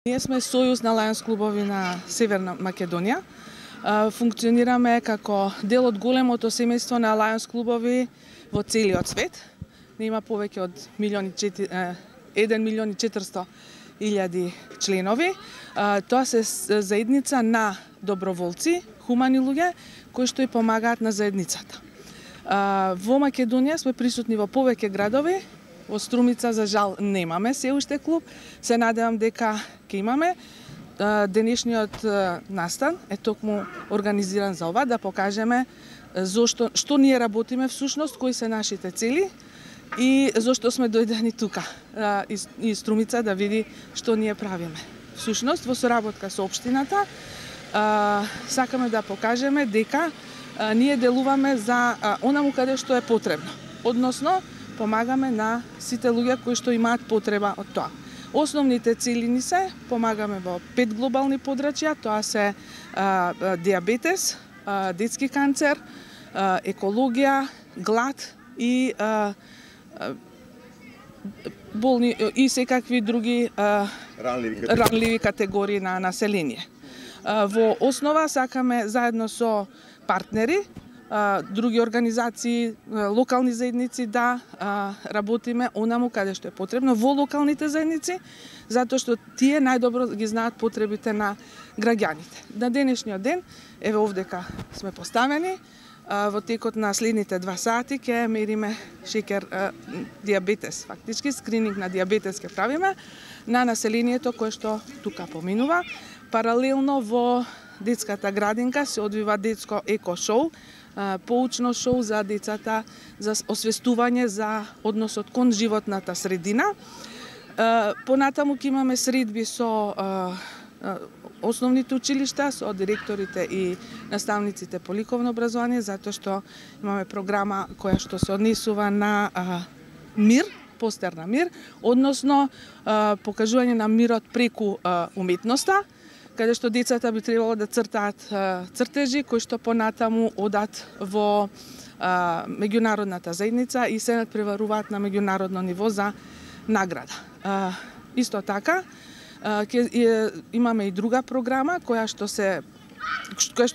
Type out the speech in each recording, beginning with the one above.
Ние сме сојуз на Лајонс клубови на Северна Македонија. Функционираме како дел од големото семејство на Лајонс клубови во целиот свет. Има повеќе од 1.400.000 членови. Тоа се заедница на доброволци, хумани луѓе кои што и помагаат на заедницата. Во Македонија сме присутни во повеќе градови. Во Струмица, за жал, немаме се уште клуб. Се надевам дека ќе имаме. Денешниот настан е токму организиран за ова, да покажеме што ние работиме всушност, кои се нашите цели и зошто сме дојдени тука и Струмица да види што ние правиме. Всушност, во соработка со општината, сакаме да покажеме дека ние делуваме за онаму каде што е потребно. Односно, помагаме на сите луѓе кои што имаат потреба од тоа. Основните цели ни се помагаме во 5 глобални подрачја, тоа се диабетес, детски канцер, екологија, глад и болни и секакви други ранливи категории на население. Во основа сакаме заедно со партнери, други организации, локални заедници да работиме онаму каде што е потребно во локалните заедници, затоа што тие најдобро ги знаат потребите на граѓаните. На денешниот ден, еве овдека сме поставени, во текот на следните 2 сати ќе мериме шеќер, диабетес, фактички скрининг на диабетес ќе правиме на населението кое што тука поминува. Паралелно во детската градинка се одвива детско еко-шоу, поучно шоу за децата, за освестување за односот кон животната средина. Понатаму ќе имаме средби со основните училишта, со директорите и наставниците по ликовно образование, затоа што имаме програма која што се однесува на мир, постер на мир, односно покажување на мирот преку уметноста, каде што децата би требало да цртаат цртежи кои што понатаму одат во меѓународната заедница и се надпреваруваат на меѓународно ниво за награда. Исто така, имаме и друга програма која што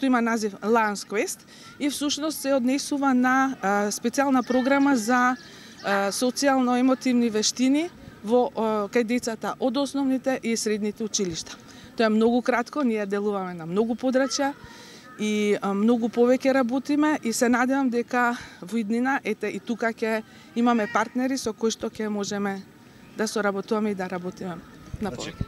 има назив Lions Quest и всушност се однесува на специјална програма за социјално-емотивни вештини кај децата од основните и средните училишта. Тоа е многу кратко, ние делуваме на многу подрачја и многу повеќе работиме и се надевам дека во иднина, ете и тука ќе имаме партнери со кои што ќе можеме да соработуваме и да работиме на повеќе.